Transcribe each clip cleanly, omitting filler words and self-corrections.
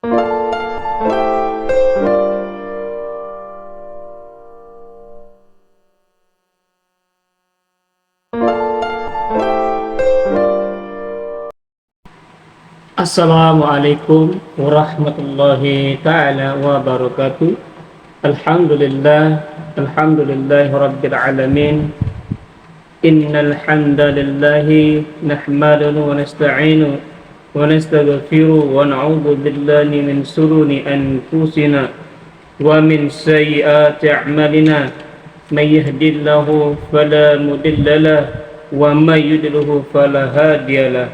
Assalamualaikum warahmatullahi ta'ala wabarakatuh. Alhamdulillahi rabbil alamin. Innal hamdalillahi nahmaduhu wa nasta'inuhu wa nastaghfiruhu wa na'udzu billahi min shururi anfusina wa min sayyiati a'malina. May yahdihillahu fala mudilla lahu wa may yudlil fala hadiya lahu.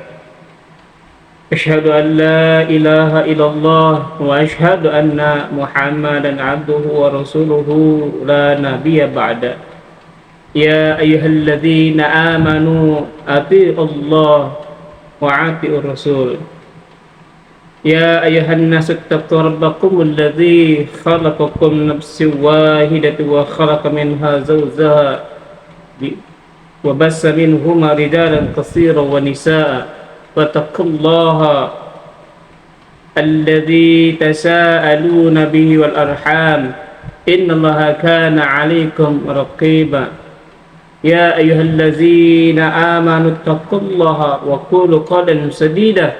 أشهد أن لا إله إلا الله وأشهد أن محمدا عبده ورسوله لا نبي بعد. يا أيها الذين آمنوا أطيعوا الله وأطيعوا الرسول. يا أيها الناس اتقوا ربكم الذي خلقكم من نفس واحدة وخلق منها زوجها وبث منهما رجالا كثيرا ونساء واتقوا الله الذي تساءلون به والأرحام إن الله كان عليكم رقيبا. يا أيها الذين آمنوا اتقوا الله وقولوا قولا سديدا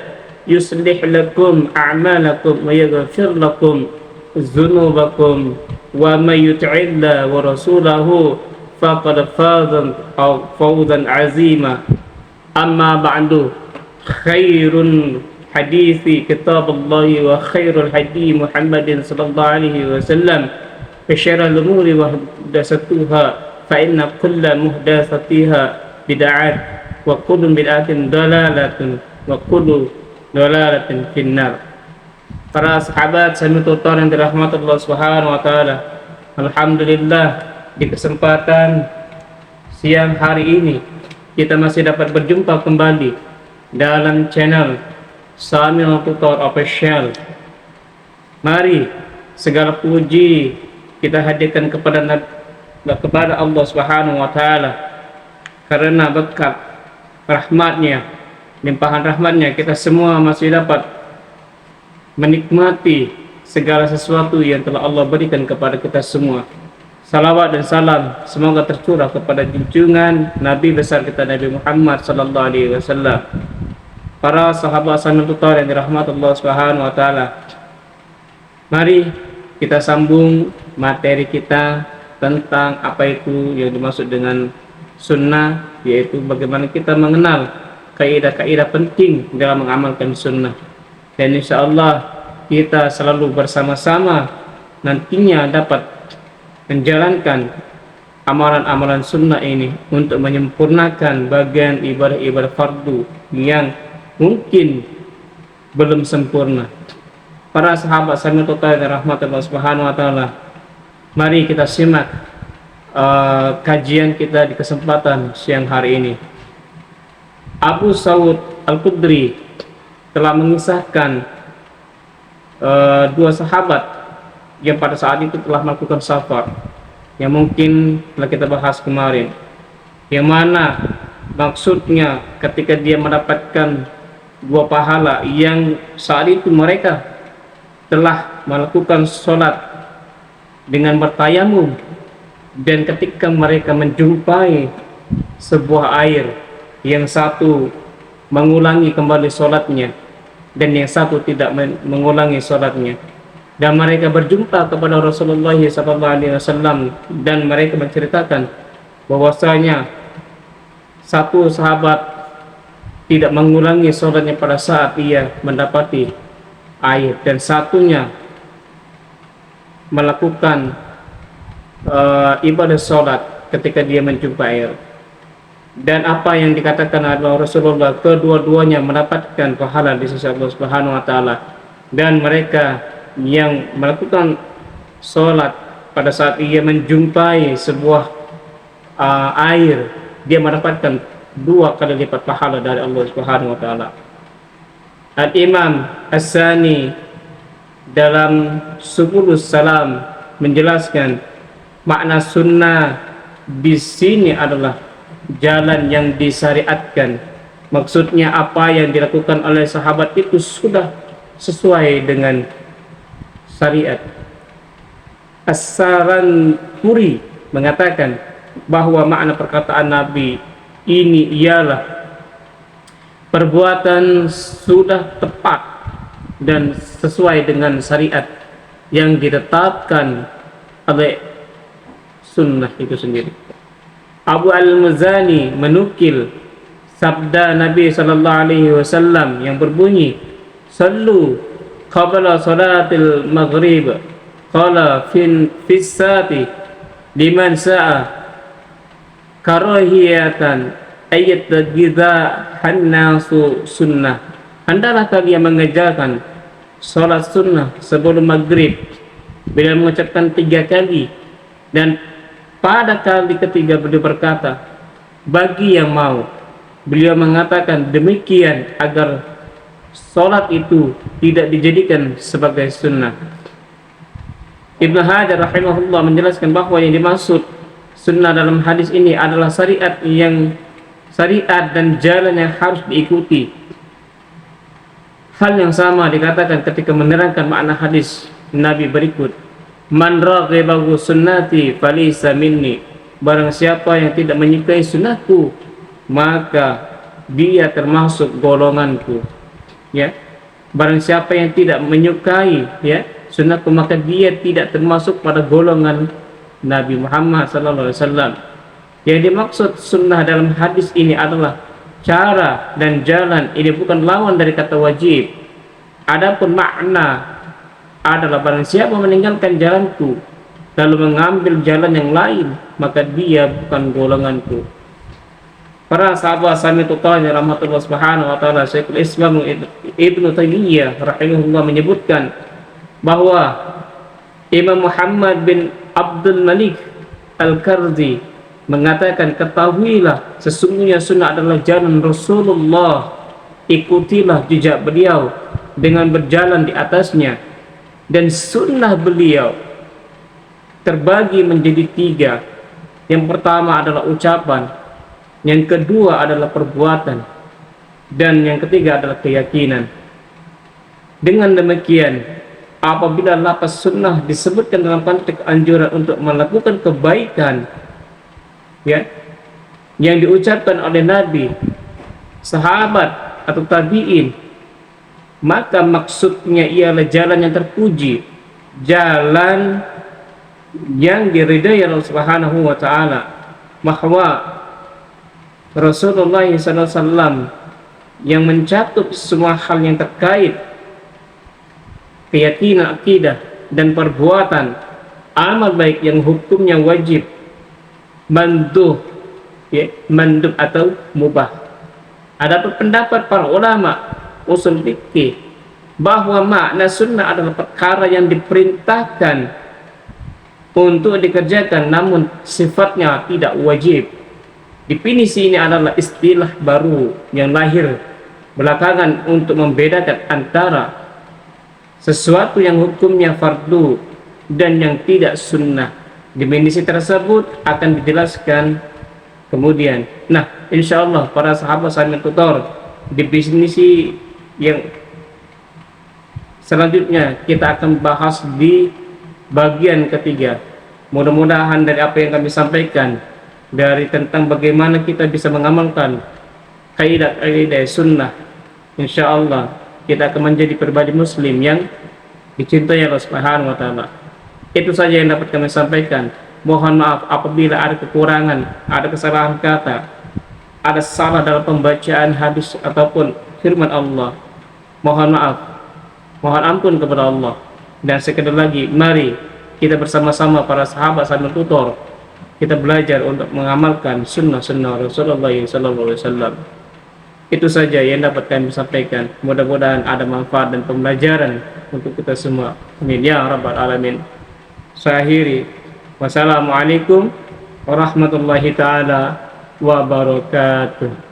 يصلح لكم أعمالكم ويغفر لكم ذنوبكم ومن يطع الله ورسوله فقد فاز فوزا عظيما. أما بعد khairul hadithi kitabullahi wa khairul hadi Muhammadin sallallahu alaihi wasallam wa syarrul umuri muhdatsatuha fa inna kulla muhdatsatiha bid'ah wa kullu bid'atin dalalatun wa kullu dalalatin finnar. Para sahabat sanututor yang dirahmati Allah Subhanahu wa taala, alhamdulillah di kesempatan siang hari ini kita masih dapat berjumpa kembali dalam channel Samil Tutor Official. Mari segala puji kita hadirkan kepada Allah Subhanahu wa taala, karena berkat rahmatnya, limpahan rahmatnya, kita semua masih dapat menikmati segala sesuatu yang telah Allah berikan kepada kita semua. Salawat dan salam semoga tercurah kepada junjungan Nabi besar kita Nabi Muhammad sallallahu alaihi wasallam. Para sahabat sanututor yang dirahmati Allah Subhanahu wa taala, mari kita sambung materi kita tentang apa itu yang dimaksud dengan sunnah, yaitu bagaimana kita mengenal kaidah-kaidah penting dalam mengamalkan sunnah. Dan insyaallah kita selalu bersama-sama nantinya dapat menjalankan amalan-amalan sunnah ini untuk menyempurnakan bagian ibadah-ibadah fardu yang mungkin belum sempurna. Para sahabat sami total dan rahmat Allah Subhanahu wa taala, mari kita simak kajian kita di kesempatan siang hari ini. Abu Sa'ud Al-Khudri telah mengisahkan dua sahabat yang pada saat itu telah melakukan safar, yang mungkin telah kita bahas kemarin, yang mana maksudnya ketika dia mendapatkan dua pahala yang saat itu mereka telah melakukan sholat dengan bertayamum, dan ketika mereka menjumpai sebuah air, yang satu mengulangi kembali sholatnya dan yang satu tidak mengulangi sholatnya, dan mereka berjumpa kepada Rasulullah SAW, dan mereka menceritakan bahwasanya satu sahabat tidak mengulangi sholatnya pada saat ia mendapati air, dan satunya melakukan ibadah sholat ketika dia menjumpai air. Dan apa yang dikatakan oleh Rasulullah, kedua-duanya mendapatkan pahala di sisi Allah Subhanahu wa taala, dan mereka yang melakukan sholat pada saat ia menjumpai sebuah air, dia mendapatkan 2 kali lipat pahala dari Allah Subhanahu wa taala. Al-Imam As-Sani dalam Subulus Salam menjelaskan makna sunnah di sini adalah jalan yang disyariatkan. Maksudnya apa yang dilakukan oleh sahabat itu sudah sesuai dengan syariat. As-Saranpuri mengatakan bahwa makna perkataan Nabi ini ialah perbuatan sudah tepat dan sesuai dengan syariat yang ditetapkan oleh sunnah itu sendiri. Abu Al-Muzani menukil sabda Nabi sallallahu alaihi wasallam yang berbunyi, "Sallu qabla salatil maghrib." Qala fis sati liman sa'a karahiyatan ayat giza hannasu sunnah. Hendaklah kalian mengerjakan salat sunnah sebelum maghrib bila mengucapkan 3 kali, dan pada kali ketiga beliau berkata, bagi yang mau. Beliau mengatakan demikian agar salat itu tidak dijadikan sebagai sunnah. Ibnu Hajar rahimahullah menjelaskan bahwa yang dimaksud sunnah dalam hadis ini adalah syariat dan jalan yang harus diikuti. Hal yang sama dikatakan ketika menerangkan makna hadis Nabi berikut, "Man raghiba sunnati falaysa minni." Barang siapa yang tidak menyukai sunnahku, maka dia termasuk golonganku. Ya. Barang siapa yang tidak menyukai sunnahku, maka dia tidak termasuk pada golongan Nabi Muhammad sallallahu alaihi wasallam. Yang dimaksud sunnah dalam hadis ini adalah cara dan jalan. Ini bukan lawan dari kata wajib. Adapun makna adalah barang siapa meninggalkan jalanku lalu mengambil jalan yang lain, maka dia bukan golonganku. Para sahabat sami tutanya rahmatullah subhanahu wa ta'ala, Syekhul Islam Ibnu Taimiyah rahimahullah menyebutkan bahwa Imam Muhammad bin Abdul Malik Al-Karzi mengatakan, ketahuilah sesungguhnya sunnah adalah jalan Rasulullah, ikutilah jejak beliau dengan berjalan di atasnya. Dan sunnah beliau terbagi menjadi 3. Yang pertama adalah ucapan, yang kedua adalah perbuatan, dan yang ketiga adalah keyakinan. Dengan demikian, apabila lafaz sunnah disebutkan dalam konteks anjuran untuk melakukan kebaikan yang diucapkan oleh Nabi, sahabat atau tabi'in, maka maksudnya ialah jalan yang terpuji, jalan yang diridai Allah Subhanahu wa taala, bahwa Rasulullah SAW yang mencakup semua hal yang terkait keyakinan, akidah, dan perbuatan amal baik yang hukumnya wajib, mandub atau mubah. Ada pendapat para ulama usul fikih bahwa makna sunnah adalah perkara yang diperintahkan untuk dikerjakan namun sifatnya tidak wajib. Definisi ini adalah istilah baru yang lahir belakangan untuk membedakan antara sesuatu yang hukumnya fardu dan yang tidak sunnah. Definisi tersebut akan dijelaskan kemudian. Nah, insyaallah para sahabat sambil tutor, definisi yang selanjutnya kita akan bahas di bagian ketiga. Mudah-mudahan dari apa yang kami sampaikan dari tentang bagaimana kita bisa mengamalkan kaidah-kaidah sunnah, insyaallah kita akan menjadi pribadi muslim yang dicintai Allah Subhanahu wa taala. Itu saja yang dapat kami sampaikan. Mohon maaf apabila ada kekurangan, ada kesalahan kata, ada salah dalam pembacaan hadis ataupun firman Allah. Mohon maaf, mohon ampun kepada Allah. Dan sekali lagi, mari kita bersama-sama para sahabat sambil tutor, kita belajar untuk mengamalkan sunnah-sunnah Rasulullah SAW. Itu saja yang dapat kami sampaikan. Mudah-mudahan ada manfaat dan pembelajaran untuk kita semua. Amin ya rabbal alamin. Saya akhiri. Wassalamualaikum warahmatullahi taala wabarakatuh.